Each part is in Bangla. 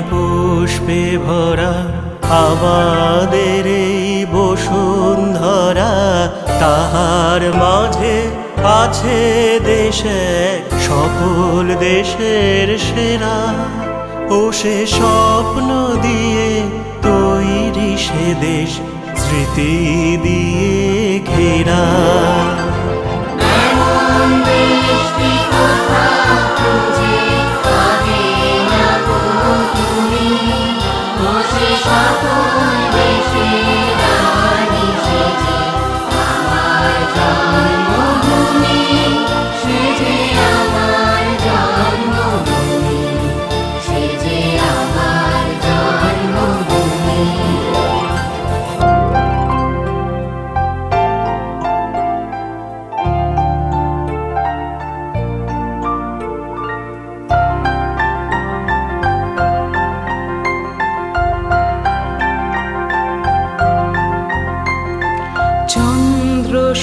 পুষ্পে ভরা আমাদের এই বসুন্ধরা, তাহার মাঝে আছে দেশে সকল দেশের সেরা। ও সে স্বপ্ন দিয়ে তৈরি সে দেশ, স্মৃতি দিয়ে ঘেরা।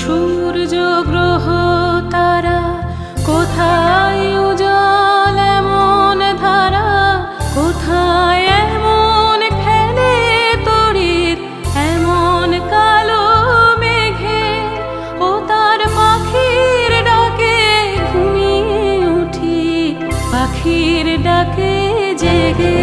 সূর্য গ্রহ তারা কোথায় উজ্জ্বল এমন ধারা, কোথায় এমন খেলে তড়িৎ এমন কালো মেঘে। ও তার পাখির ডাকে ঘুমিয়ে উঠি, পাখির ডাকে জেগে।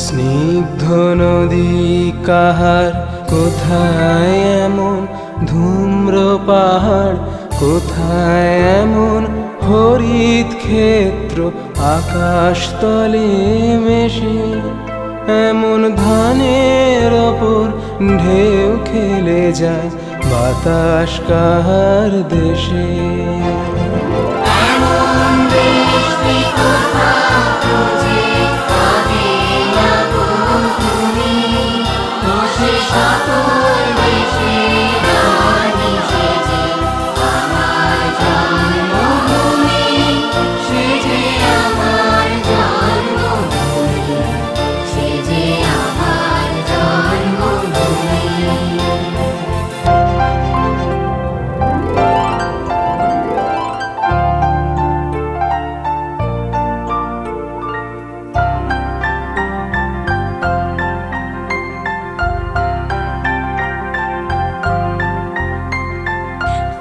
স্নিগ্ধ নদী কাহার, কোথায় এমন ধূম্র পাহাড়, কোথায় এমন হরিত ক্ষেত্র আকাশ তলে মেশে। এমন ধানের ওপর ঢেউ খেলে যায় বাতাস কাহার দেশে।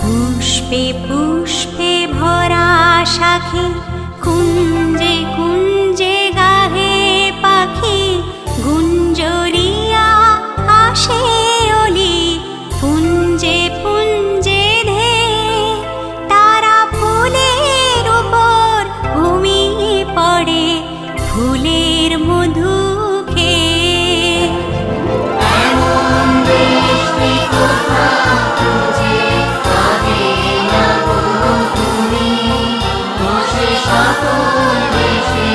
পুষ্পে পুষ্পে ভরা শাখী, কুঞ্জে কুঞ্জে গাহে পাখি। গুঞ্জরিয়া আসে অলি, পুঞ্জে পুঞ্জে ধে। তারা ফুলের উপর ঘুমিয়ে পড়ে, ফুলের মধু খেয়ে। সকল দেশে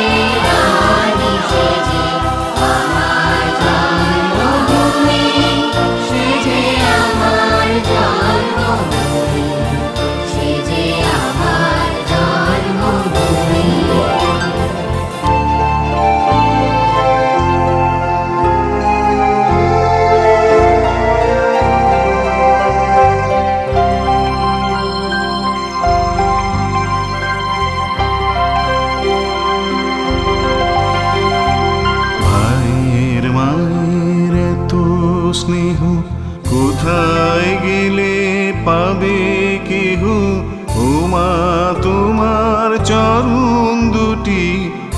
স্নেহ কোথায় গেলে পাবে কেহ ও মা তোমার চরণ দুটি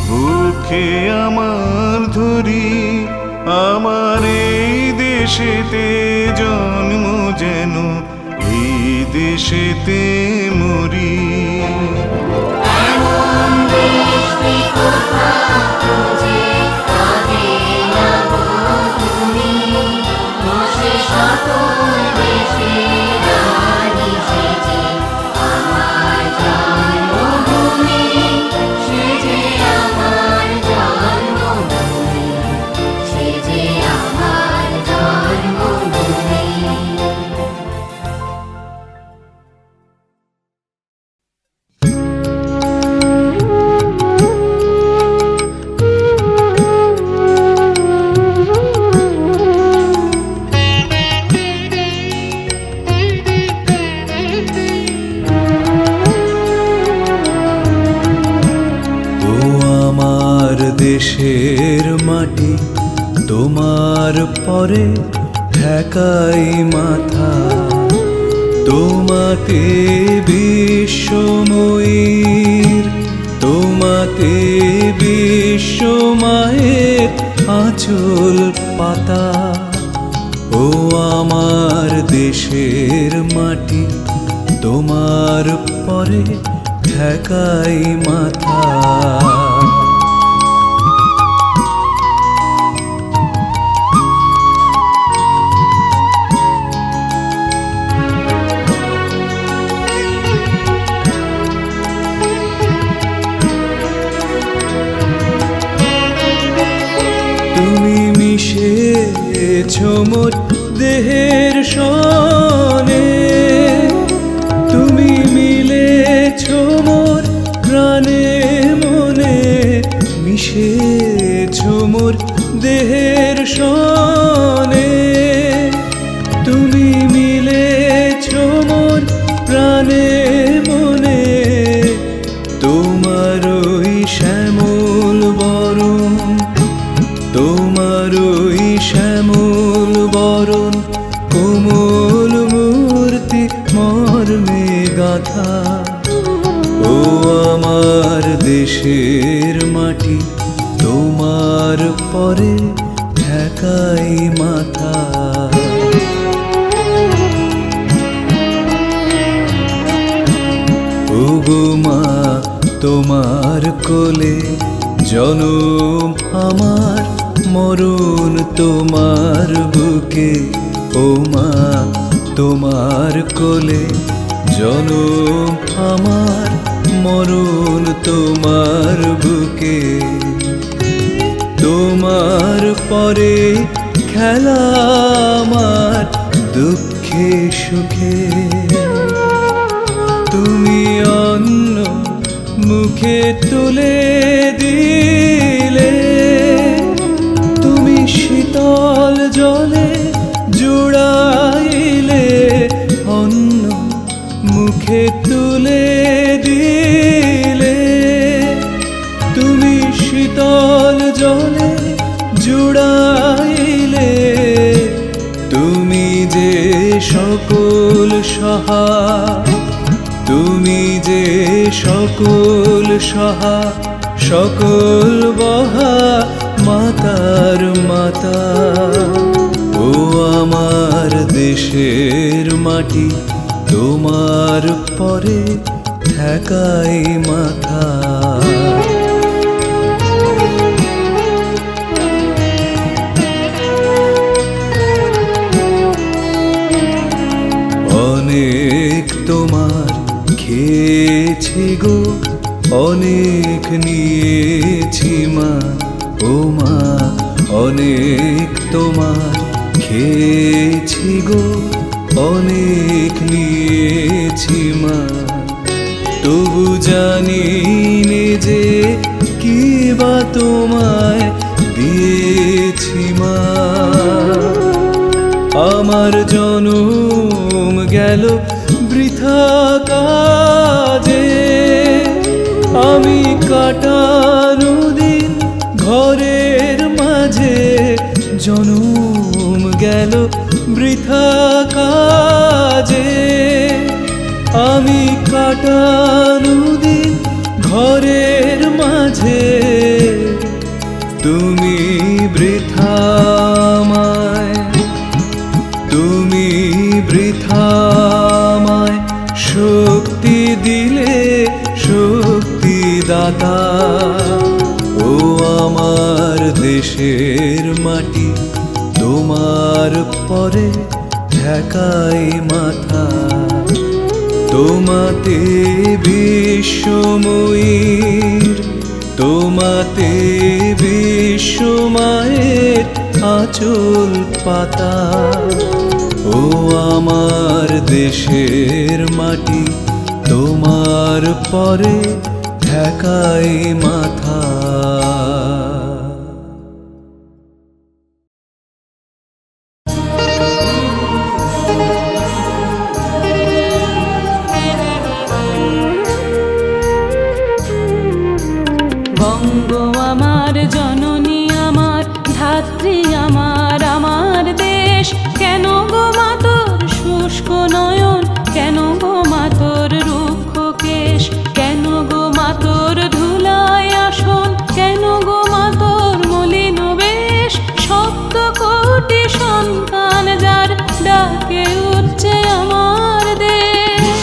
বুকে আমার ধরি আমার এই দেশেতে জন্ম যেন এই দেশেতে মরি দেশের মাটি তোমার পরে ঠেকাই মাথা তোমাতে বিশ্বময়ীর তোমাতে বিশ্বমায়ের আঁচল পাতা ও আমার দেশের মাটি তোমার পরে ঠেকাই মাথা মোর দেহের সনে তুমি মিলেছ মোর প্রাণে মনে মিশেছ মোর দেহের সনে তুমি মিলেছ মোর প্রাণে মনে তোমার ওই শ্যামল বরণ তোমার ওই শ্যামল বরণ কোমল মূর্তি মর্মে গাথা ও আমার দেশের মাটি তোমার পরে ঠেকাই মাথা ও গো মা তোমার কোলে জনম আমার মরণ তোমার বুকে ও মা তোমার কোলে জনম আমার মরণ তোমার বুকে তোমার পরে খেলা আমার দুঃখে সুখে তুমি অন্ন মুখে তুলে দিলে তুমি শীতল জলে জুড়াইলে অন্ন মুখে তুলে দিলে তুমি শীতল জলে জুড়াইলে তুমি যে সকল সহা তুমি যে সকল সহা সকল বহা মাতার মাতা ও আমার দেশের মাটি তোমার পরে ঠেকাই মাথা অনেক তোমার খেয়েছি গো অনেক নিয়েছি মা ও মা অনেক তোমার খেয়েছি গো অনেক নিয়েছি মা তবু জানি নে যে কি বা তোমায় দিয়েছি মা আমার জনম গেল বৃথা কাজে আমি কাটানো দিন ঘরের মাঝে জনম গেল বৃথা কাজে, আমি কাটানো দিন ঘরের মাঝে, তুমি বৃথামায়, তুমি বৃথামায় শক্তি দিলে শক্তিদাতা। ও আমার দেশের মাটি, তোমার পরে ঠেকাই মাথা, তোমাতে বিশ্বময়ীর, তোমাতে বিশ্বমায়ের আঁচল পাতা। ও আমার দেশের মাটি, তোমার পরে ঠেকাই মাথা। বঙ্গ আমার জননী, আমার ধাত্রী, আমার আমার দেশ। কেন গো মা তোর শুষ্ক নয়ন, কেন গো মা তোর রুক্ষ কেশ, কেন গো মা তোর ধুলায় আসন, কেন গো মা তোর মলিন বেশ। সপ্ত কোটি সন্তান যার ডাকে উঠছে আমার দেশ।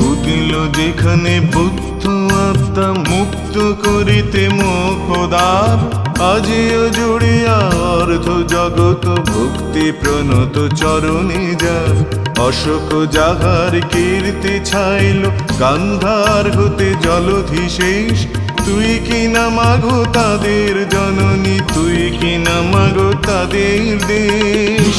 উঠিল যেখানে বুদ্ধ আত্মা মুক্ত করিতে মোক্ষদ্বার, আজিও জুড়িয়া অর্ধ জগৎ ভক্তি প্রণত চরণে যার। অশোক যাহার কীর্তি ছাইল গান্ধার হতে জলধি শেষ, তুই কি না মাগো তাদের জননী, তুই কি না মাগো তাদের দেশ।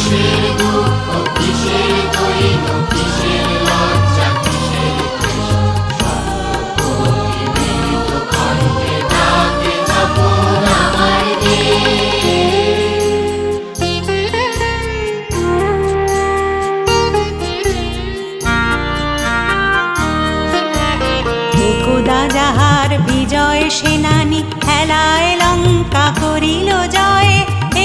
একদা যাহার বিজয় সেনানী হেলায় লঙ্কা করিল জয়,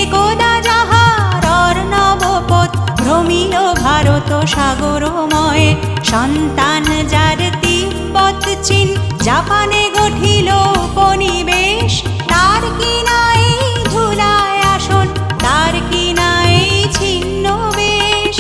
একদা যাহার অর্ণবপথ ভ্রমিল ভারত সাগরময়। সন্তান যার তিব্বত চীন জাপানে গঠিল উপনিবেশ, তার কি নাই ধুলায় আসন, তার কি নাই ছিন্ন বেশ।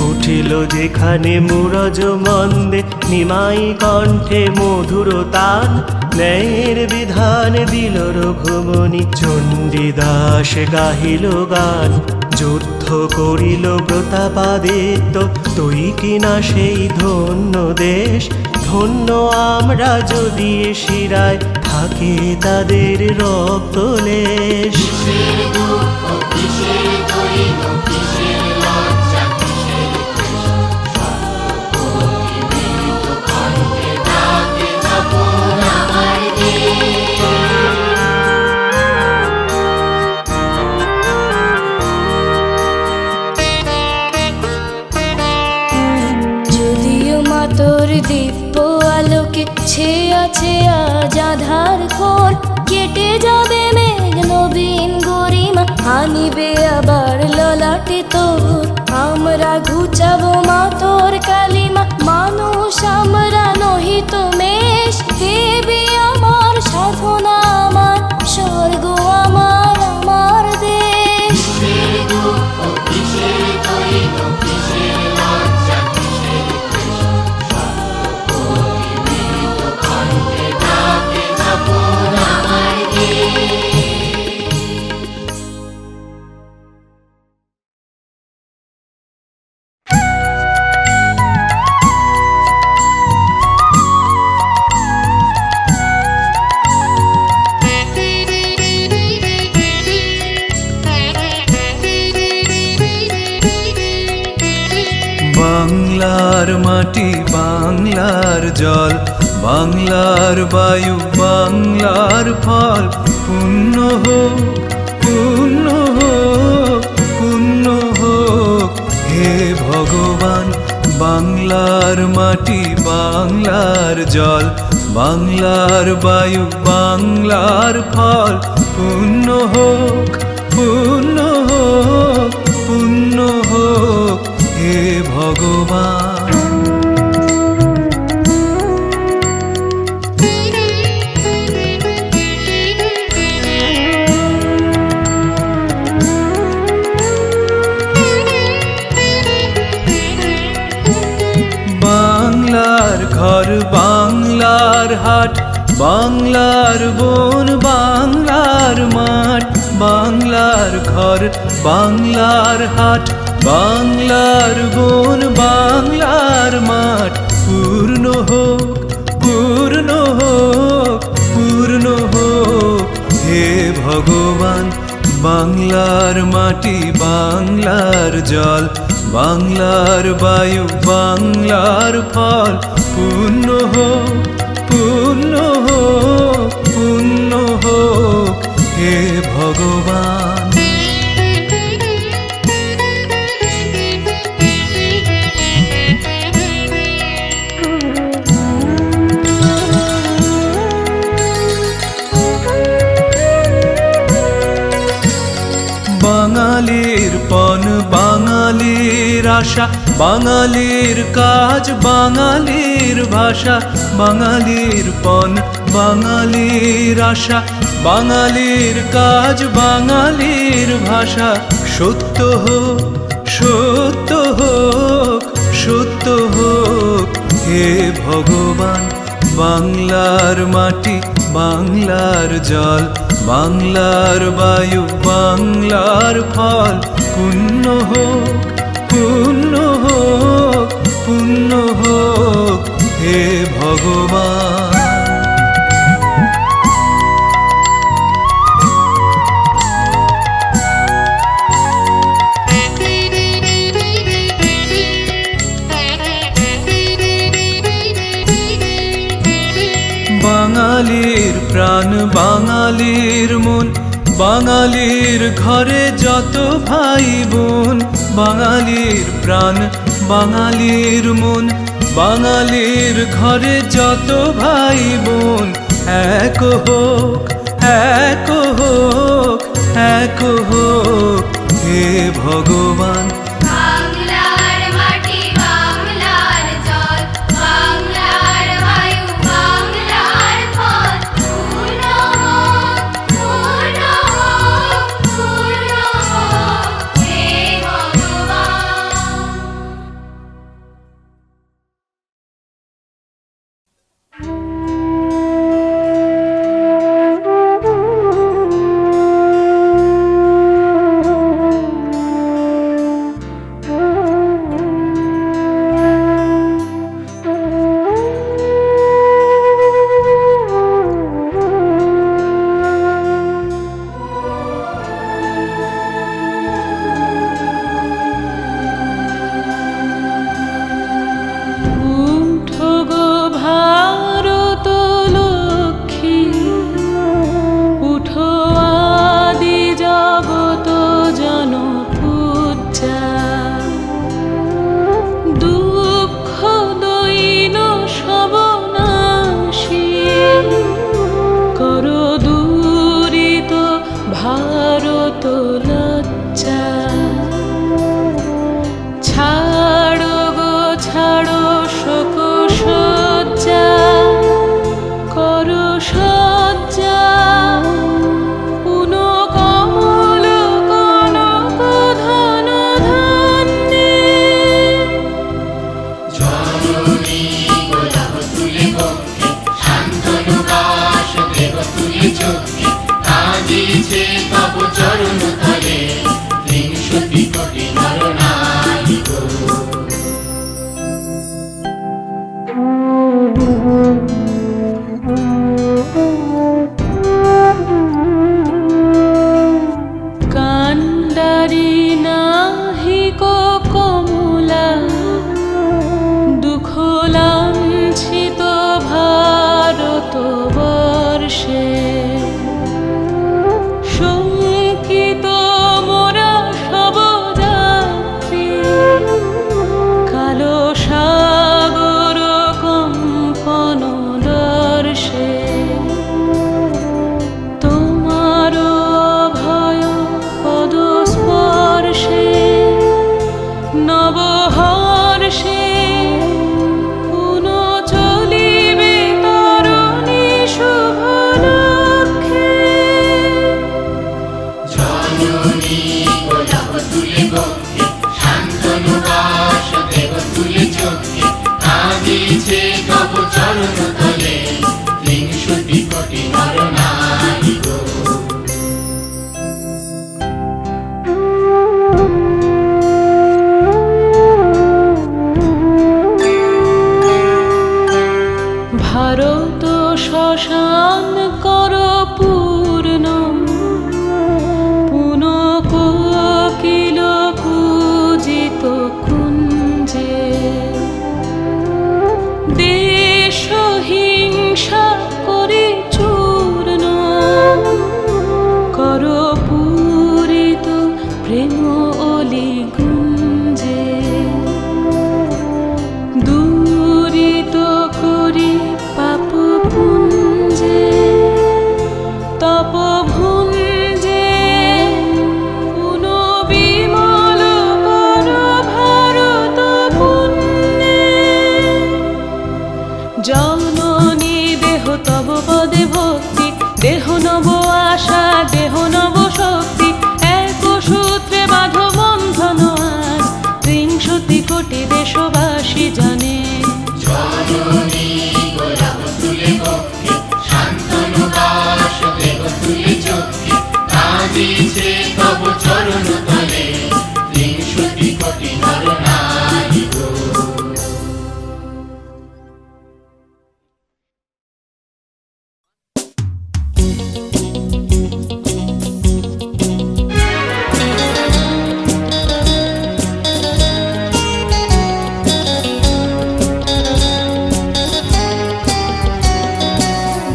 উঠিল যেখানে মুরজ মন্দে নিমাই কণ্ঠে মধুর তান, ন্যায়ের বিধান দিল রঘুমণি চণ্ডীদাস গাহিল গান। যুদ্ধ করিল প্রতাপাদিত্য, তুই কিনা সেই ধন্য দেশ। ধন্য আমরা যদি শিরায় থাকে তাদের রক্তলেশ। যদিও মা তোর দিব্য আলোকে ছেয়ে আছে আজ আধার ঘোর, কেটে যাবে মেঘ নবীন গরিমা, আনিবে আবার ললাটে তোর। আমরা ঘুচাবো মা তোর কালিমা, মানুষ আমরা নহি তো মেষ। দেবী আমার সাধনা, আমার স্বর্গ, আমার আমার দেশ। বাংলার মাটি বাংলার জল বাংলার বায়ু বাংলার ফল পুণ্য হোক পুণ্য হোক পুণ্য হোক হে ভগবান বাংলার মাটি বাংলার জল বাংলার বায়ু বাংলার ফল পুণ্য হোক পুণ্য হোক পুণ্য হোক হে ভগবান। বাংলার ঘর বাংলার হাট বাংলার বন বাংলার মাঠ বাংলার ঘর বাংলার হাট বাংলার বন বাংলার মাঠ পূর্ণ হোক পূর্ণ হোক পূর্ণ হোক হে ভগবান বাংলার মাটি বাংলার জল বাংলার বায়ু বাংলার ফল পূর্ণ হোক পূর্ণ হোক পূর্ণ হোক হে ভগবান। বাঙালির পণ বাঙালির আশা বাঙালির কাজ বাঙালির ভাষা বাঙালির পণ বাঙালির আশা বাঙালির কাজ বাঙালির ভাষা সত্য হোক সত্য হোক সত্য হোক হে ভগবান বাংলার মাটি বাংলার জল বাংলার বায়ু বাংলার ফল পুণ্য হোক পুণ্য হোক পুণ্য হোক হে ভগবান। বাঙালির প্রাণ বাঙালির মন বাঙালির ঘরে যত ভাই বোন বাঙালির প্রাণ বাঙালির মন বাঙালির ঘরে যত ভাই বোন এক হোক এক হোক এক হোক হে ভগবান বাংলার মাটি বাংলার জল বাংলার বায়ু বাংলার ফল পূর্ণ হোক পূর্ণ হোক পূর্ণ হোক হে ভগবান। উঠো গো ভারত লক্ষ্মী উঠো আদি জগত জনপূজ্যা দুঃখ দৈন সবনাশী করো দূরিত ভারত লজ্জা ছাড়ো গো ছাড়ো শোক সজ্জা করো সজ্জা পুন কমল কনক ধন ধান্যে কান্ডারি নাহিক কমলা জননী গোলাপ তুলে বক্ষে শান্তনু বাস দেব তুলে চোখে কাঁদিছে তব চরণ তলে 300 কোটি নর নারী গো। ভারত শ্মশান কর পূর্ণ পুন কোকিল পূজিত কুঞ্জে দেশ হিংসা করে চূর্ণ কর পূরিত প্রেম অলি গুঞ্জে দূরিত করি পাপ পুঞ্জে তপ ভুঞ্জে পুন বিমল কর ভারত পুণ্যে জননী দেহ তব পদে ভক্তি দেহ নব আশা দেহ নব শক্তি এক সূত্রে বাঁধ বন্ধন আজ 300 কোটি দেশবাসী জানে জননী গোলাপ তুলে বক্ষে শান্তনু বাস দেব তুলে চোখে কাঁদিছে তব চরণ তলে 300 কোটি নর নারী গো।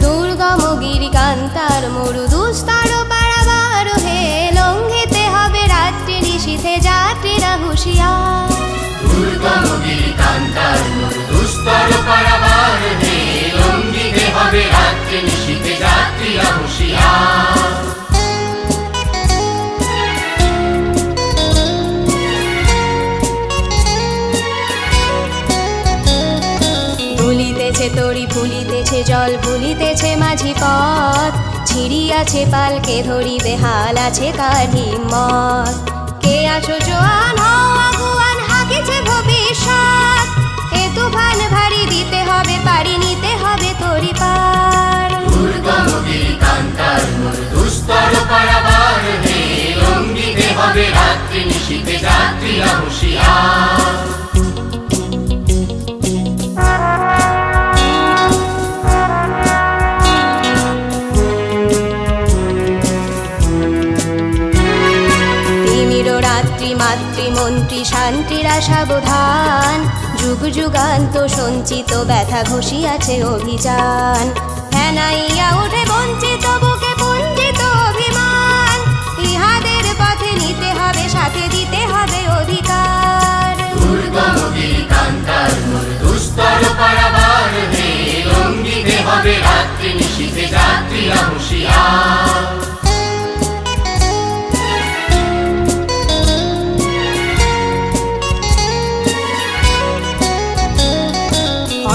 দুর্গম গিরিকান্তার মরু দুস্তর পারাবার হে লঙ্ঘিতে হবে রাত্রি নিশীথে যাত্রীরা হুঁশিয়ার দুর্গম গিরিকান্তার মরু দুস্তর পারাবার হে লঙ্ঘিতে হবে রাত্রি নিশীথে যাত্রীরা হুঁশিয়ার। দুলিতেছে তরি ফুলিতেছে জল ভুলিতেছে মাঝি পথ ছিড়িয়াছে পালকে ধরিবে হাল আছে কার হিম্মত কে আছো জোয়ান হও আগুয়ান হাকিছে ভবিষ্যৎ এ তুফান ভারী দিতে হবে পারি নিতে হবে তরি পার দুর্গম গিরিকান্তার মরু দুস্তর পারাবার হে লঙ্ঘিতে হবে রাত্রি নিশীথে যাত্রীরা হুঁশিয়ার। তিমির রাত্রি মাতৃমন্ত্রী শান্তিরা সাবধান যুগ যুগান্ত সঞ্চিত ব্যথা ঘষিয়াছে অভিযান ফেনাইয়া ওঠে বঞ্চিত বুকে পুঞ্জিত অভিমান ইহাদের পথে নিতে হবে সাথে দিতে হবে অধিকার দুর্গম গিরিকান্তার মরু দুস্তর পারাবার হে লঙ্ঘিতে হবে রাত্রি নিশীথে যাত্রীরা হুঁশিয়ার।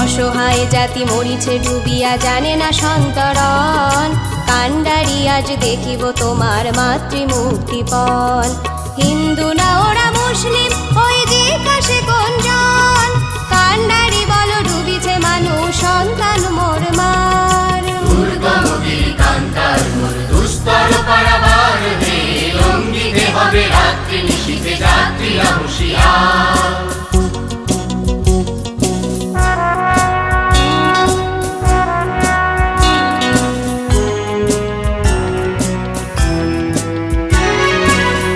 অসহায় জাতি মরিছে ডুবিয়া জানে না সন্তরণ কাণ্ডারি আজ দেখিব তোমার মাতৃমুক্তিপণ হিন্দু না ওরা মুসলিম ওই জিজ্ঞাসে কোনজন কাণ্ডারি বলো ডুবিছে মানুষ সন্তান মোর মার দুর্গম গিরিকান্তার মরু দুস্তর পারাবার হে লঙ্ঘিতে হবে রাত্রি নিশীথে যাত্রীরা হুঁশিয়ার।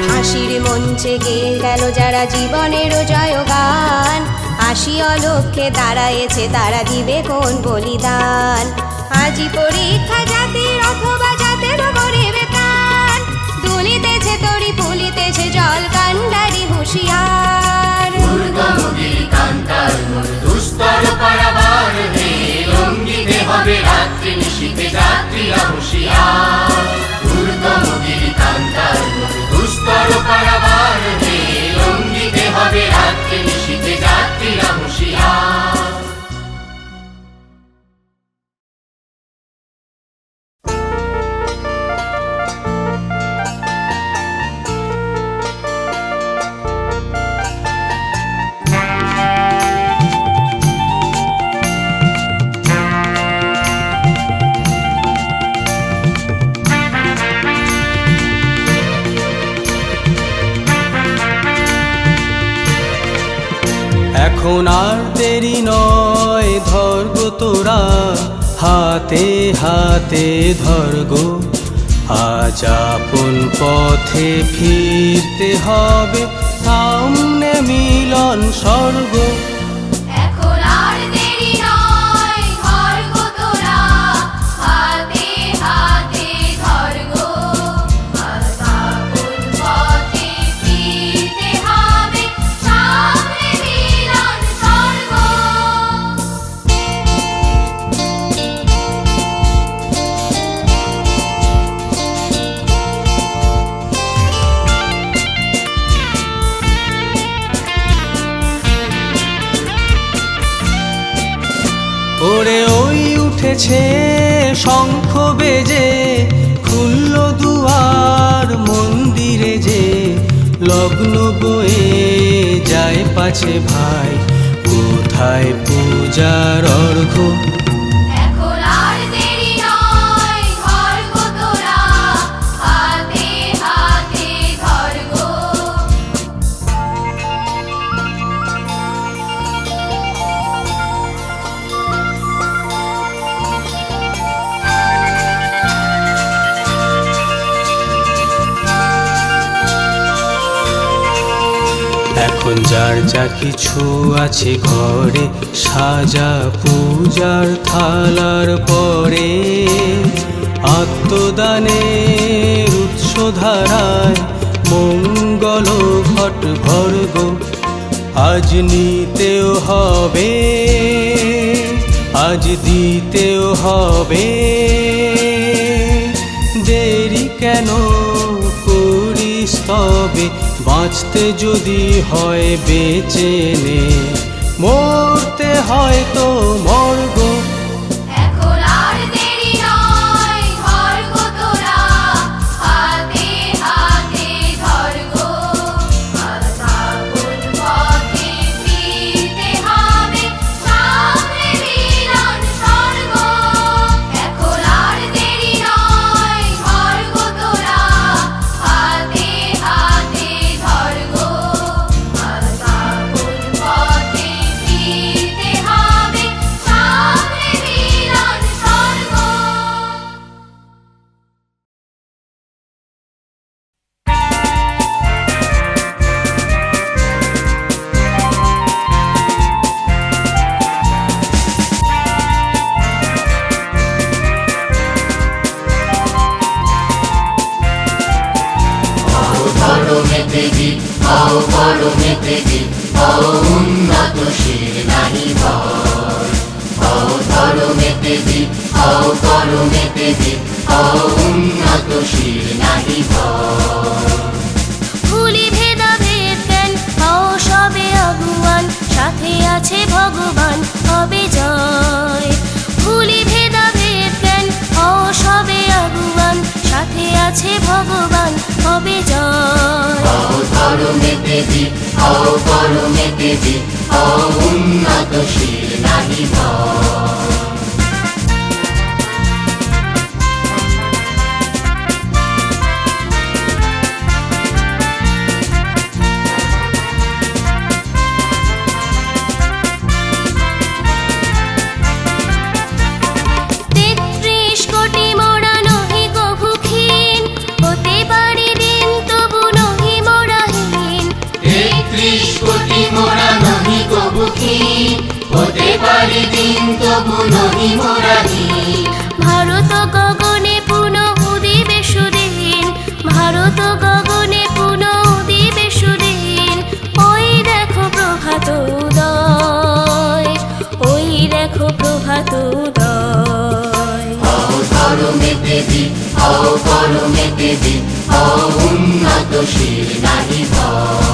ফাঁসির মঞ্চে গেয়ে গেল যারা জীবনের জয়গান আসি অলক্ষ্যে দাঁড়ায়েছে তারা দিবে কোন বলিদান আজি পরীক্ষা জাতির অথবা জাতের গরিবে কান দুলিতেছে তরি ফুলিতেছে জল কাণ্ডারি হুঁশিয়ার দুর্গম গিরিকান্তার মরু দুস্তর পারাবার হে লঙ্ঘিতে হবে রাত্রি নিশীথে যাত্রীরা হুঁশিয়ার। দুর্গম গিরিকান্তার মরু দুস্তর পারাবার হে লঙ্ঘিতে হবে রাত্রি নিশীথে যাত্রীরা হুঁশিয়ার। এখন আর দেরি নয়, ধরগো তোরা হাতে হাতে ধরগো। আজ আপন পথে ফিরতে হবে, সামনে মিলন স্বর্গ। এখন আর দেরি নয়, ধর গো তোরা হাতে হাতে ধর গো। আজ আপন পথে ফিরতে হবে, সামনে মিলন স্বর্গ। ওরে ওই উঠেছে শঙ্খ বেজে, খুলল দুয়ার মন্দিরে যে, লগ্ন বয়ে যায় পাছে ভাই, কোথায় পূজার অর্ঘ্য। এখন আর দেরি নয়, ধর গো তোরা হাতে হাতে ধর গো। এখন যার যা কিছু আছে ঘরে, সাজা পূজার থালার পরে, আত্মদানের উৎসধারায় মঙ্গল ঘট ভর্গ। আজ নিতেও হবে, আজ দিতেও হবে, দেরি কেন করিস তবে, বাঁচতে যদি হয় বেঁচে নে, মরতে হয় তো মর্গ। এখন আর দেরি নয়, ধর গো তোরা হাতে হাতে ধর গো। আজ আপন পথে ফিরতে হবে, সামনে মিলন স্বর্গ। এখন আর দেরি নয়, ধর গো তোরা হাতে হাতে ধর গো। আজ আপন পথে ফিরতে হবে, সামনে মিলন স্বর্গ। ধরমেতে দি হও ধরমেতে দি হও উন্নতশীল নাহি ভয়। হও ধরমেতে দি হও ধরমেতে দি হও উন্নতশীল নাহি ভয়। ভুলি ভেদাভেদ জ্ঞান হও সবে আগুয়ান, সাথে আছে ভগবান হবে জয়। ভুলি ভেদাভেদ জ্ঞান হও সবে আগুয়ান, সাথে আছে ভগবান হবে জয়। হও ধরমেতে দি হও ধরমেতে দি হও উন্নতশীল নাহি ভয়। তেত্রিশ কোটি মোরা নহি কভুক্ষীণ, হতে পারি দিন তবু নহি মোরাহীন। ৩৩ কোটি মোরা নহি কবুক্ষীণ, হতে পারি দিন তবু নহি মোরাহীন। ভারত গগনে পুনঃ উদিবে সুদিন, ভারত গগনে পুনঃ উদিবে সুদিন। ওই দেখো প্রভাত উদয়, ওই দেখো প্রভাত উদয়। হও ধরমেতে দি হও ধরমেতে দি হও উন্নতশীল নাহি ভয়।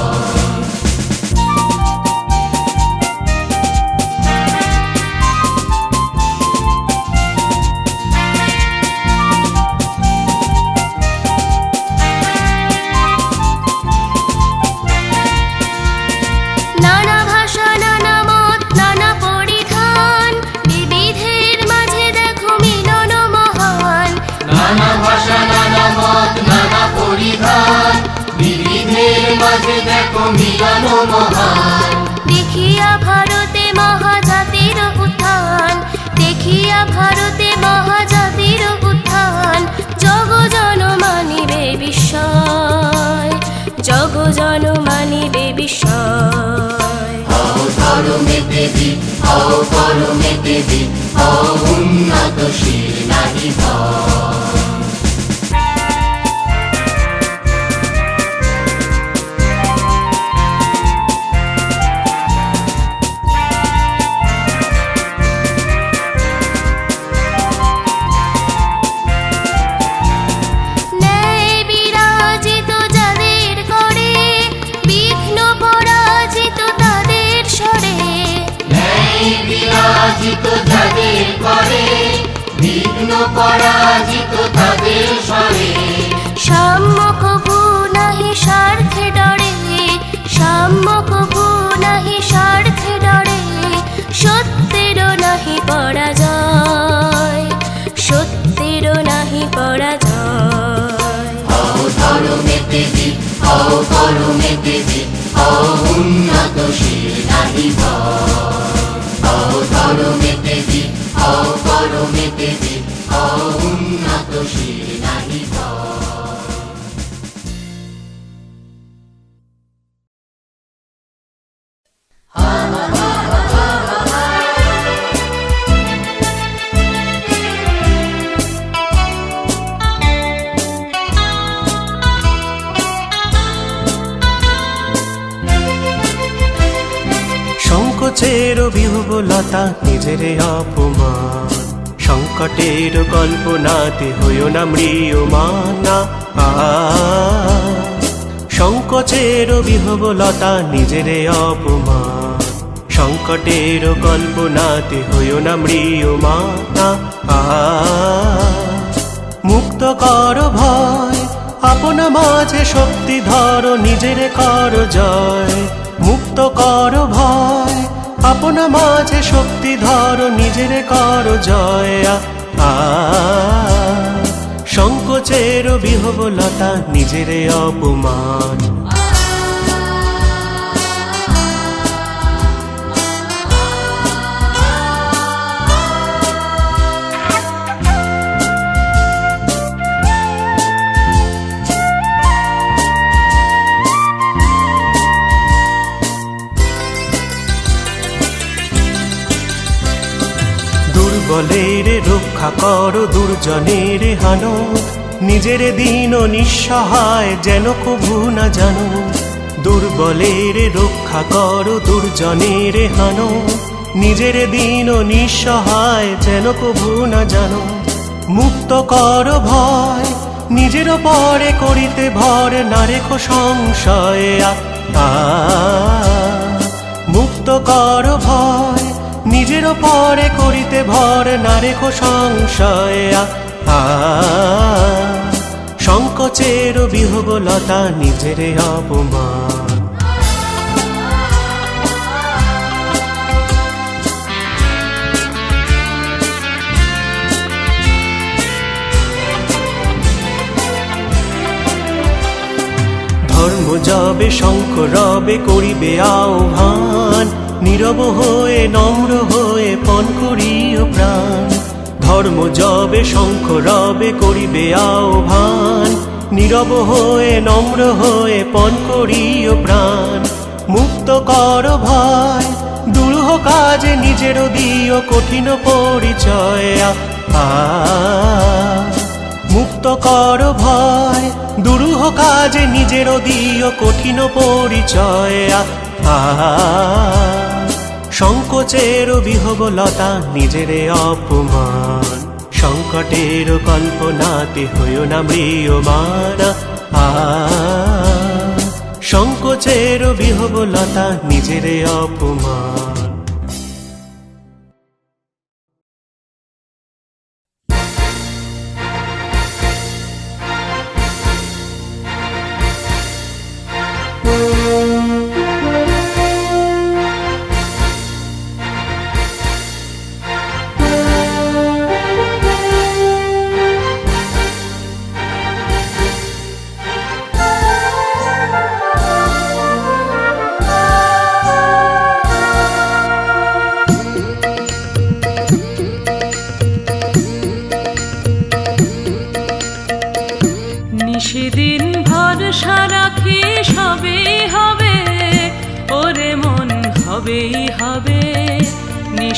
নানা ভাষা নানা মত নানা পরিধান, বিবিধের মাঝে দেখো মিলন মহান। নানা ভাষা নানা মত নানা পরিধান, বিবিধের মাঝে দেখো মিলন মহান। দেখি দেখিয়া ভারতে মহাজাতির উত্থান, দেখিয়া ভারতে মহাজাতির উত্থান, জগজন মানিবে বিস্ময়, জগজন মানিবে বিস্ময়। হও ধর্মে দেবী, হও কর্মে দেবী, হও উন্নতশীল নাহি ভয়। ন্যায় বিরাজিত যাদের করে, বিঘ্ন পরাজিত তাদের স্বরে, ন্যায় বিরাজিত যাদের করে, বিঘ্ন পরাজিত তাদের স্বরে। সম্মুখ ভূ নাহি স্বার্থে ডরে, সম্মুখ ভূ নাহি স্বার্থে ডরে, সত্যের নাহি পরাজয়, সত্যের নাহি পরাজয়। হও ধর্মে দেবী, হও কর্মে দেবী, হও উন্নতশীল নাহি ভয়। হও ধর্মে দেবী, হও কর্মে দেবী, হও উন্নতশীল নাহি ভয়। সংকোচের বিহবলতা নিজের অপমান, সংকটের কল্পনাতে হইও না ম্রিয়মানা। সংকোচের বিহবলতা নিজের অপমান, সংকটের কল্পনাতে হইও না ম্রিয়মানা। মুক্ত কর ভয়, আপন মাঝে শক্তি ধরো, নিজের কর জয়। মুক্ত কর ভয়, আপন মাঝে শক্তি ধরো, নিজের কর জয়। সংকোচের বিহবলতা নিজের অপমান। দুর্বলের রক্ষা করো, দুর্জনের হানো, নিজের দিন নিঃসহায় যেন কভু না জানো। দুর্বলের রক্ষা করো, দুর্জনের হানো, নিজের দিন নিঃসহায় যেন কভু না জানো। মুক্ত কর ভয়, নিজের পরে করিতে ভর, না রেখো সংশয়। মুক্ত কর ভয়, নিজের পরে করিতে ভর, না রেখো সংশয়। সংকোচের বিহবলতা নিজের অপমান। ধর্ম যবে শঙ্খ রবে করিবে আহ্বান, নীরব হয়ে নম্র হয়ে পণ করিও প্রাণ। ধর্ম যবে শঙ্খ রবে করিবে আহ্বান, নীরব হয়ে নম্র হয়ে পণ করিও প্রাণ। মুক্ত কর ভয়, দুরূহ কাজে নিজের দিও কঠিন পরিচয়। মুক্ত কর ভয়, দুরূহ কাজে নিজের দিও কঠিন পরিচয়। সংকোচের বিহবলতা নিজের অপমান, সংকটের কল্পনাতে হইও না ম্রিয়মান। সংকোচের বিহবলতা নিজের অপমান।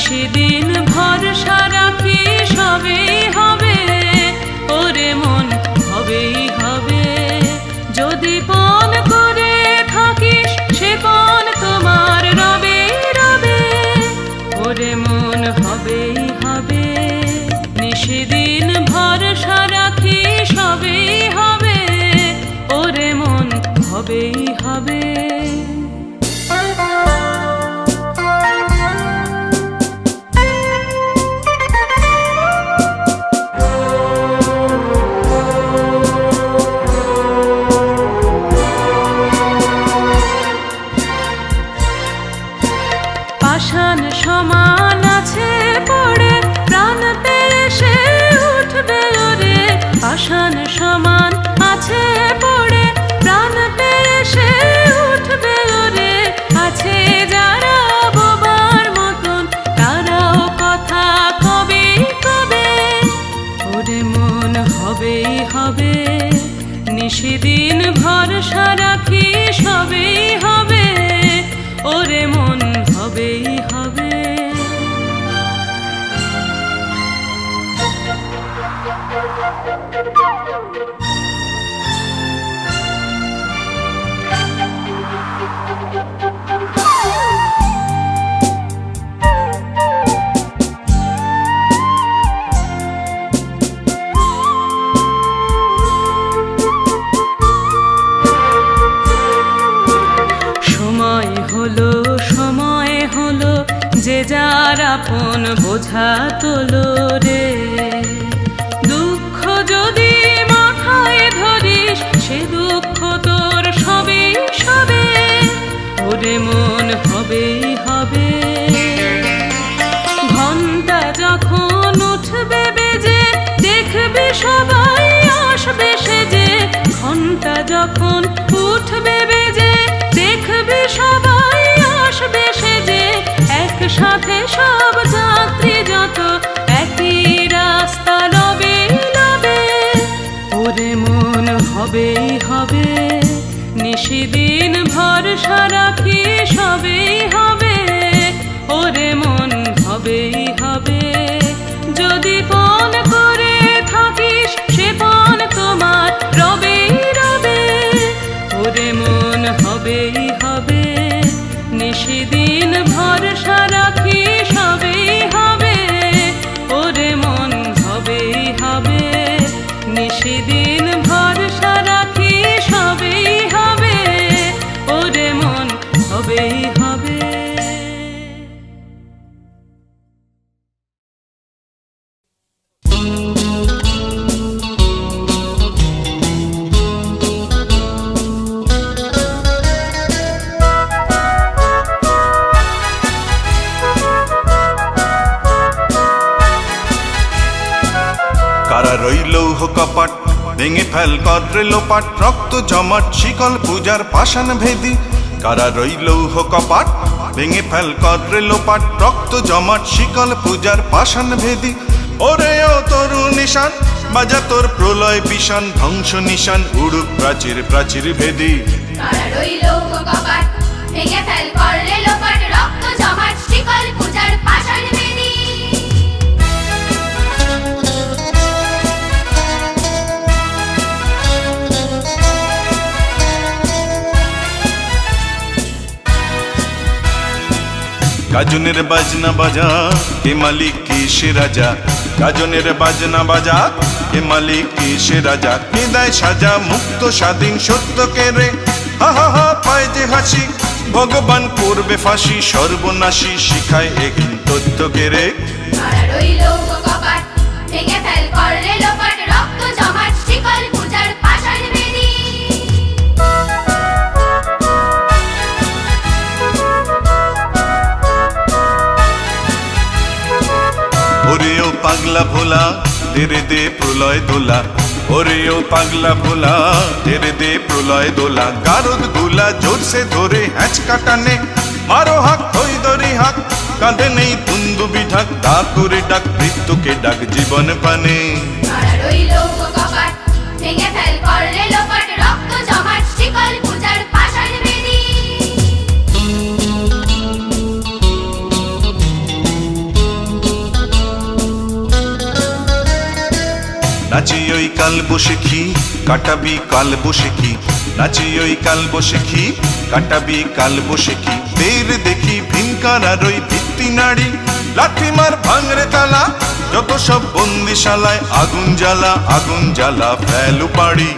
নিশিদিন ভরসা রাখি সবেই হবে, ওরে মন হবেই হবে। যদি পণ করে থাকিস সে পণ তোমার রবে রবে, ওরে মন হবেই হবে। নিশিদিন ভরসা রাখি সবেই হবে, ওরে মন হবেই হবে। পাষাণ সমান আছে পড়ে প্রাণ পেয়ে সে উঠবে ওরে, পাষাণ সমান আছে পড়ে প্রাণ পেয়ে সে উঠবে ওরে। আছে যারা বোবার মতন তারাও কথা কবে কবে, ওরে মন হবেই হবে। নিশিদিন ভরসা রাখি সবেই হবে, ওরে মন হবেই হবে। সময় হলো সময় হলো যে যার আপন বোঝা তোলো রে। দুঃখ যদি মাথায় ধরিস সে দুঃখ তোর সবে সবে, ওরে মন হবেই হবে। ঘন্টা যখন উঠবে বেজে দেখবি সবাই আসবে সেজে, ঘন্টা যখন উঠবে বেজে দেখবি সবাই আসবে সেজে। একসাথে সব যাত্রী যত একই রাস্তা লবে লবে, ওরে মন হবেই হবে। নিশিদিন ভরসা রাখি সবেই হবে, ওরে মন হবেই হবে। যদি পণ করে থাকিস সে পণ তোমার রবে রবে, ওরে মন হবেই হবে। নিশিদিন ভরসা রাখি সবেই হবে, ওরে মন হবেই হবে। নিশিদিন ভরসা রাখি সবেই হবে, ওরে মন হবেই হবে। কারা রইল কপাট ভেঙে ফেল কদ্রে লোপাট, রক্ত জমাট শিকল পূজার পাষাণ ভেদি। কারা রইল কপাট ভেঙে ফেল কদ্রে লোপাট, রক্ত জমাট শিকল পূজার পাষাণ ভেদি। ওরে ও তরু নিশান বাজা তোর প্রলয় বিষান, ধ্বংস নিশান উড়ুক প্রাচীর প্রাচীর ভেদি। কারা রইল কপাট ভেঙে ফেল করলে লোপাট, রক্ত জমাট শিকল পূজার পাষাণ বেদি। গাজনের বাজনা বাজা কে মালিক কে সে রাজা, গাজনের বাজনা বাজা কে মালিক কে সে রাজা। কে দেয় সাজা মুক্ত স্বাধীন সত্য কে রে, হা হা হা পায় যে হাসি ভগবান করবে ফাঁসি। সর্বনাশী শিখায় এহীন তথ্য কে রে। কারা রইল কপাট ভেঙে ফেল করলে লোপাট, রক্ত জমাট শিকল পূজার পাষাণ বেদি। ওরে ও পাগলা ভোলা তেরে দে প্রলয় দোলা, ওরে ও পাগলা ভোলা তেরে দে প্রলয় দোলা। গারদ গুলা জোরসে ধরে হ্যাঁচকা টানে, মারো হাক থই দরি হাক কাঁধে নেই দুন্দুবি ঢাক। ডাক করে ডাক মৃত্যুকে ডাক জীবন পানে। কারা রইল কপাট ভেঙে ফেল করলে লোপাট, রক্ত জমাট শিকল পূজার পাষাণ বেদি। কাল বসেখি কাটাবি কাল বসেখি নাচি ওই কাল বসেখি কাটাবি কাল বসেখি দের দেখি ভিনকার আর ওই ভিত্তি নাড়ি লাঠি মার ভাঙরে তালা যত সব বন্দিশালায় আগুন জ্বালা ফেলু পাড়ি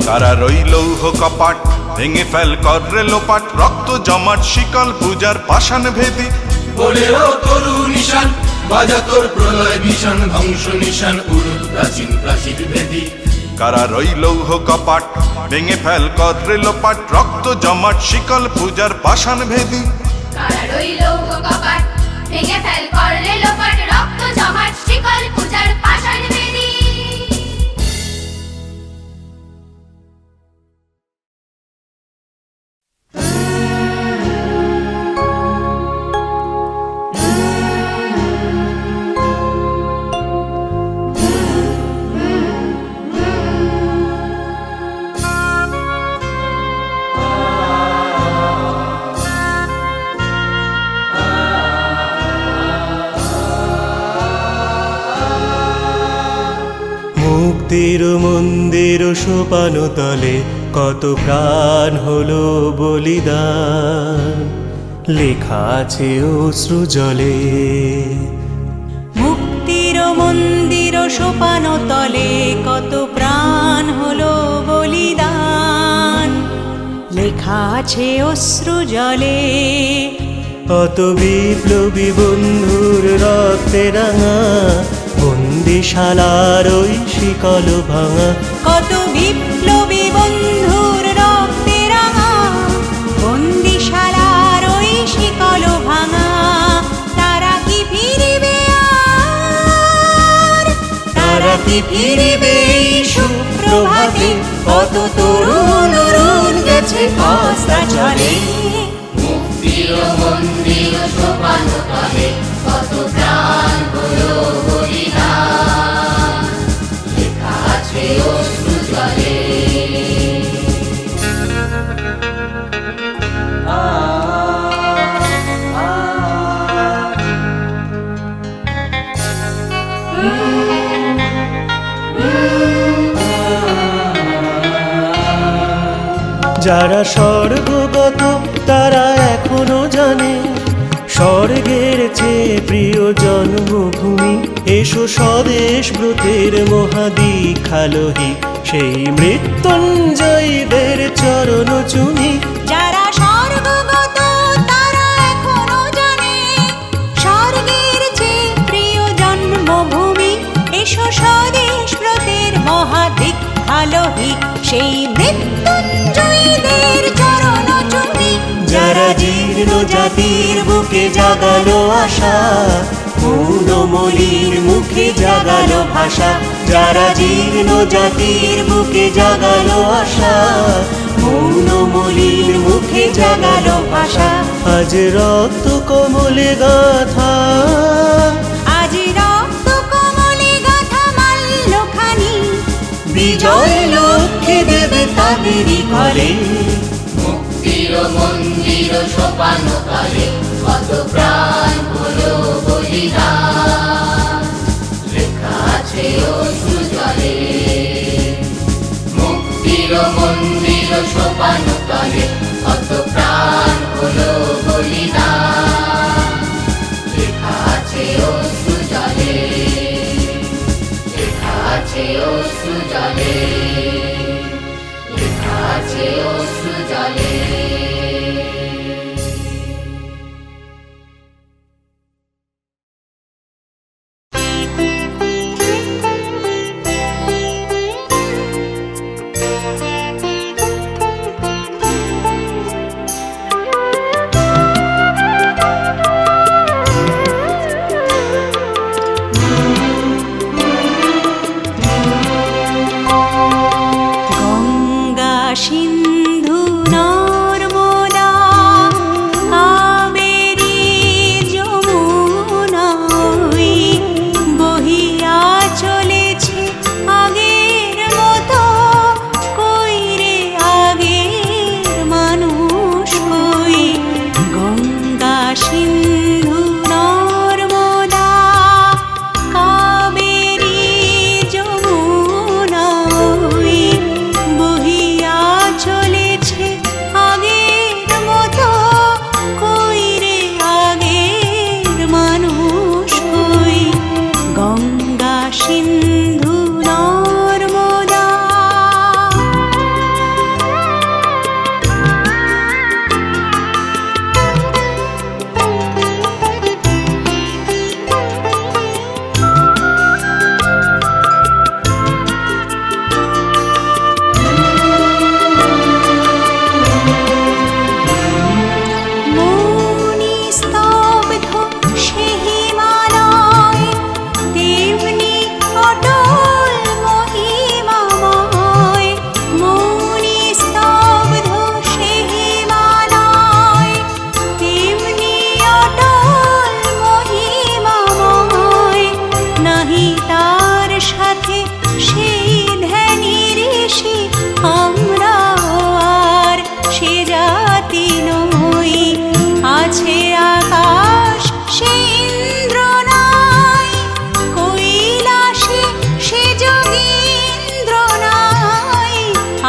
কারা রইল কপাট ভেঙে ফেল করে লোপাট রক্ত জমাট শিকল পূজার পাষাণ ভেদি বলে ও তরু নিশান বাজা তোর প্রলয় ভীষণ ধ্বংস নিশান উড়ুক প্রাচীন প্রাচীর ভেদি কারা রইল কপাট ভেঙে ফেল করে লোপাট রক্ত জমাট শিকল পূজার পাষাণ ভেদি কারা রইল কপাট ভেঙে ফেল করলে লোপাট রক্ত জমাট শিকল পূজার পাষাণ বেদী মুক্তির মন্দির সোপান তলে কত প্রাণ হলো বলিদান লেখা আছে অশ্রু জলে মুক্তির মন্দির সোপান তলে কত প্রাণ হলো বলিদান লেখা আছে অশ্রু জলে কত বিপ্লবী বন্ধুর রক্তে রাঙা বন্দিশালার ওই শিকল ভাঙা কত বিপ্লবী বন্ধুর রক্তে রাঙা বন্দিশালার ওই শিকল ভাঙা তারা কি ফিরিবে আর তারা কি ফিরিবে এই সুপ্রভাতে কত তরুণ অরুণ গেছে কস্তা চলে মুক্তির মন্দির সোপান তলে কত প্রাণ হলো বলিদান লেখা আছে অশ্রু জলে যারা স্বর্গগত তারা এখনো জানে স্বর্গের চেয়ে প্রিয় জন্মভূমি এসো স্বদেশ ব্রতের মহাদীক্ষালোহি সেই মৃত্যুঞ্জয়ীদের চরণ চুমি যারা স্বর্গগত তারা এখনো জানে স্বর্গের চেয়ে প্রিয় জন্মভূমি এসো স্বদেশ ব্রতের মহাদীক্ষালোহি সেই মৃত্যুঞ্জয়ীদের চরণ চুমি যারা জীর্ণ জাতির বুকে জাগালো আশা মৌনমলির মুখে জাগালো ভাষা যারা জীর্ণ জাতির বুকে জাগালো আশা মৌনমলির মুখে জাগালো ভাষা আজ রক্ত কমলে গাথা আজ রক্ত কমলে গাথা মাল্যখানি বিজয় লক্ষ্যে দেবে তাদেরই ঘরে মুক্তির মন্দির সোপান তলে কত প্রাণ হলো বলিদান লেখা আছে অশ্রু জলে মুক্তির মন্দির সোপান তলে কত প্রাণ হলো বলিদান লেখা আছে অশ্রু জলে লেখা আছে অশ্রু জলে লেখা আছে অশ্রু জলে জাতি নই, আছে আকাশ সে ইন্দ্র নাই, কৈলাসে সে যোগীন্দ্র নাই,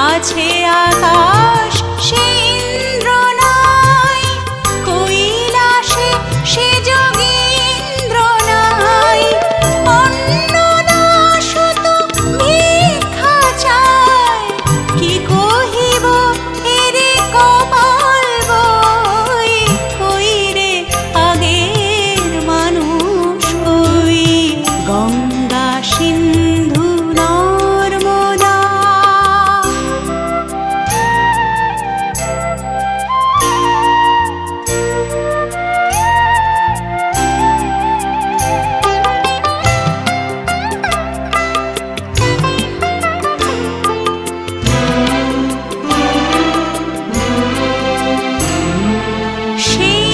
আছে আকাশ সে ইন্দ্র নাই, কৈলাসে সে যোগীন্দ্র নাই। অন্নদাস তো ভিক্ষা চায়, কি কহিব এরে কপাল বই, কই রে আগের মানুষ কই, গঙ্গা সিন্ধু নর্মদা। সেই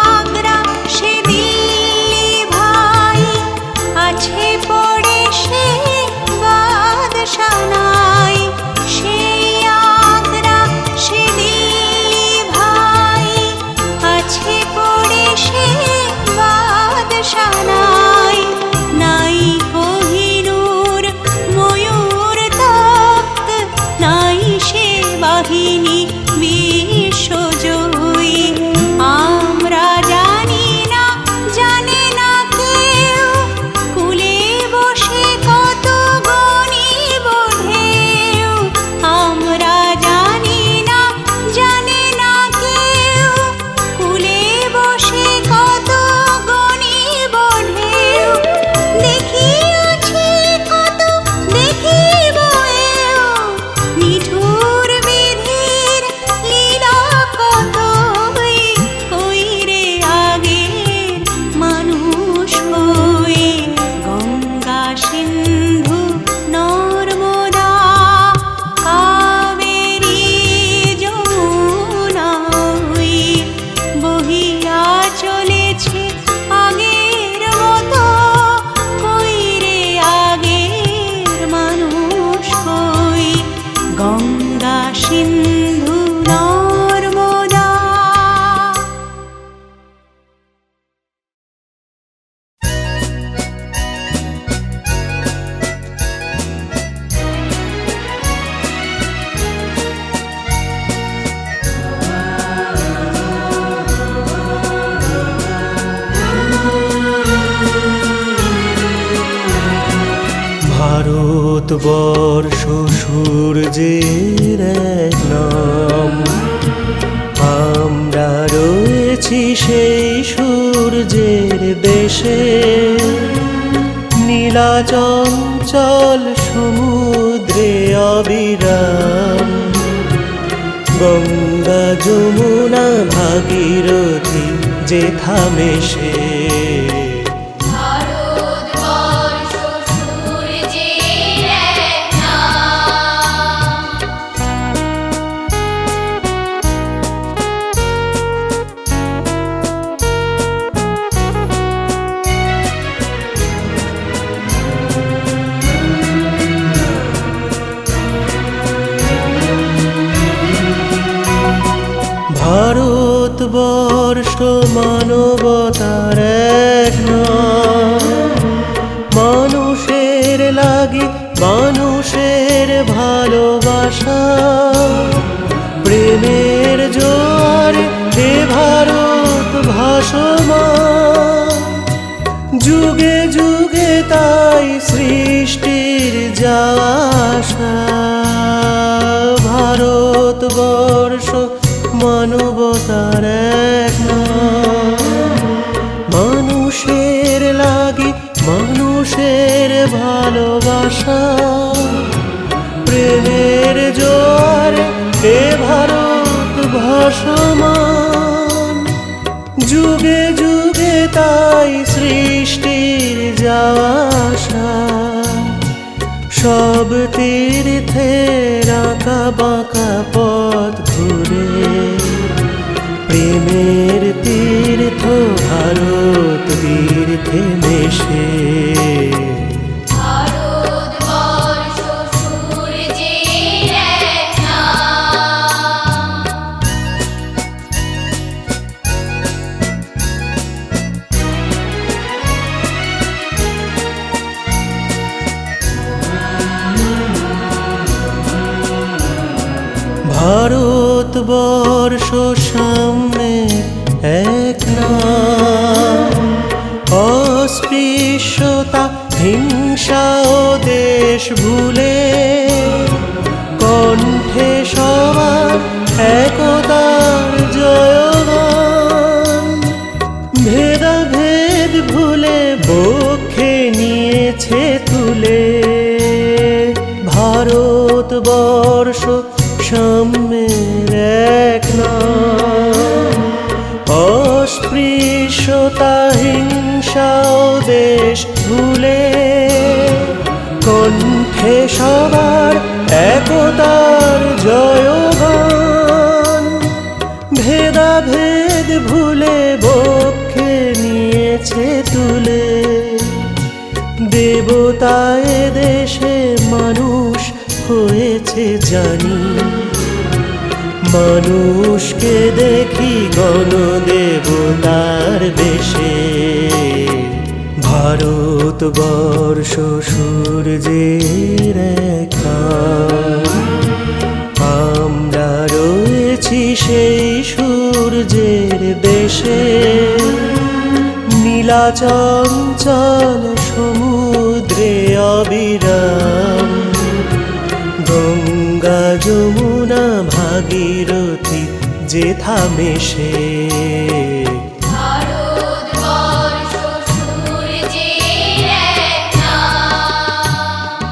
আগ্রা সে দিল্লি ভাই, আছে পড়ে সে বাদশানাই, সেই আগ্রা সে দিল্লি ভাই, আছে পড়ে সে বাদশানাই, নাই কোহিনূর ময়ূর তক্ত, নাই সে বাহিনী বিশ্বজয়ী। আমরা জানি না, জানে না কেউ, কুলে বসে কত গণিব ঢেউ। আমরা জানি না, জানে না কেউ, কুলে বসে কত গণিব ঢেউ। দেখিয়াছি কত, দেখিব এও, নিঠুর বিধির লীলা কতই, কই রে আগের মানুষ কই, গঙ্গা সিন্ধু নর্মদা কাবেরী যমুনা ওই, বহিয়া চলেছে আগের মতো, কই রে আগের মানুষ কই, গঙ্গা সিন্ধু নর্মদা। ভারতবর্ষ সূর্যের এক নাম, আমরা রয়েছি সেই সূর্যের দেশে। নীলাচঞ্চল সমুদ্রে অবিরাম, গঙ্গা যমুনা ভাগীরথী যে থামে সে। ভারতবর্ষ সূর্যের এক নাম। ভারতবর্ষ মানবতার এক নাম, মানুষের লাগি মানুষের ভালোবাসা, প্রেমের জোয়ারে এ ভারত ভাসমান, যুগে যুগে তাই সৃষ্টির যাওয়া আসা। ভারতবর্ষ মানবতার এক নাম, মানুষের লাগি মানুষের ভালোবাসা, প্রেমের জোয়ারে এ ভারত ভাসমান, যুগে যুগে তাই সৃষ্টির যাওয়া আসা। সব তীর্থের আঁকা বাঁকা পথ ঘুরে, প্রেমের তীর্থ ভারত তীর্থে মেশে। ভারতবর্ষ সূর্যের এক নাম। ভারতবর্ষ সামনে এক নাম, অস্পৃশ্যতা হিংসা ও দেশ ভুলে কণ্ঠে সবার একতার জয়গান। ভেদাভেদ ভুলে বক্ষে নিয়েছে তুলে ভারতবর্ষ সাম্যের এক নাম, অস্পৃশ্যতা হিংসা ও দেশ ভুলে কণ্ঠে সবার একতার জয়গান। ভেদাভেদ ভুলে বক্ষে নিয়েছে তুলে দেবতায় দেশে মানুষ হয়েছে জানি। মানুষকে দেখি গণদেবতার বেশে, ভারতবর্ষ সূর্যের এক নাম। আমরা রয়েছি সেই সূর্যের দেশে, নীলাচঞ্চল সমুদ্রে অবিরাম। গঙ্গা যমুনা ভাগীরথী যেথা মেশে, ভারতবর্ষ সূর্যের এক নাম।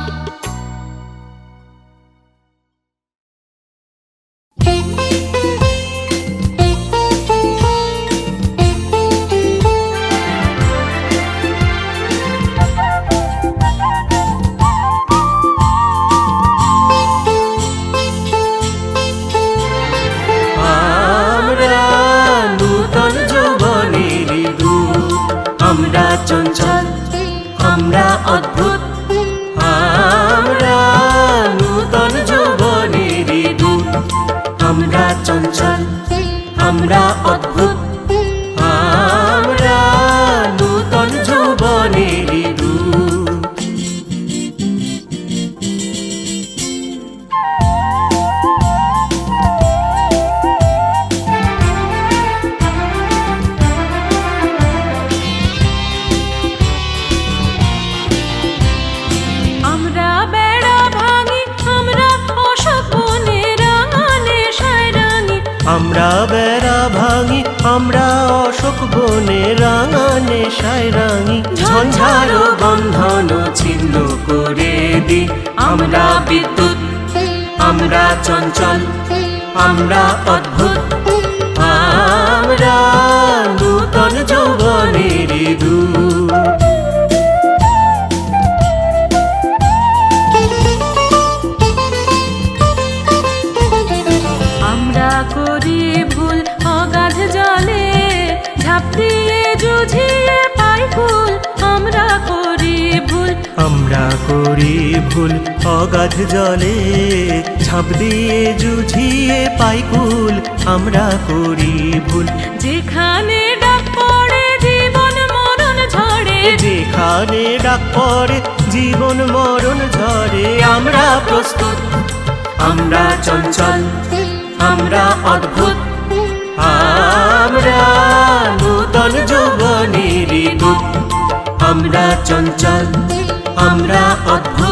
আমরা চঞ্চল, আমরা অদ্ভুত, আমরা নূতন যৌবনেরই দূত। আমরা চঞ্চল, আমরা অদ্ভুত, আমরা নূতন যৌবনেরই দূত। আমরা বেড়া ভাঙি, আমরা অশোক বনে রাঙা নেশায় রাঙি। ঝঞ্ঝারো বন্ধন ছিন্ন করে দি আমরা বিদ্যুৎ। আমরা চঞ্চল, আমরা অদ্ভুত, আমরা নূতন যৌবনেরই দূত। আমরা করি ভুল অগাধ জলে, ঝাঁপ দিয়ে জুঝিয়ে পাই ফুল। আমরা করি ভুল, আমরা করি ভুল অগাধ জলে, ঝাঁপ দিয়ে জুঝিয়ে পাই কুল। আমরা করি ভুল যেখানে ডাক পড়ে জীবন মরণ ঝরে, যেখানে ডাক পড়ে জীবন মরণ ঝরে। আমরা প্রস্তুত, আমরা চঞ্চল, আমরা অদ্ভুত, আমরা নূতন যৌবনেরই দূত। আমরা চঞ্চল, আমরা অদ্ভুত।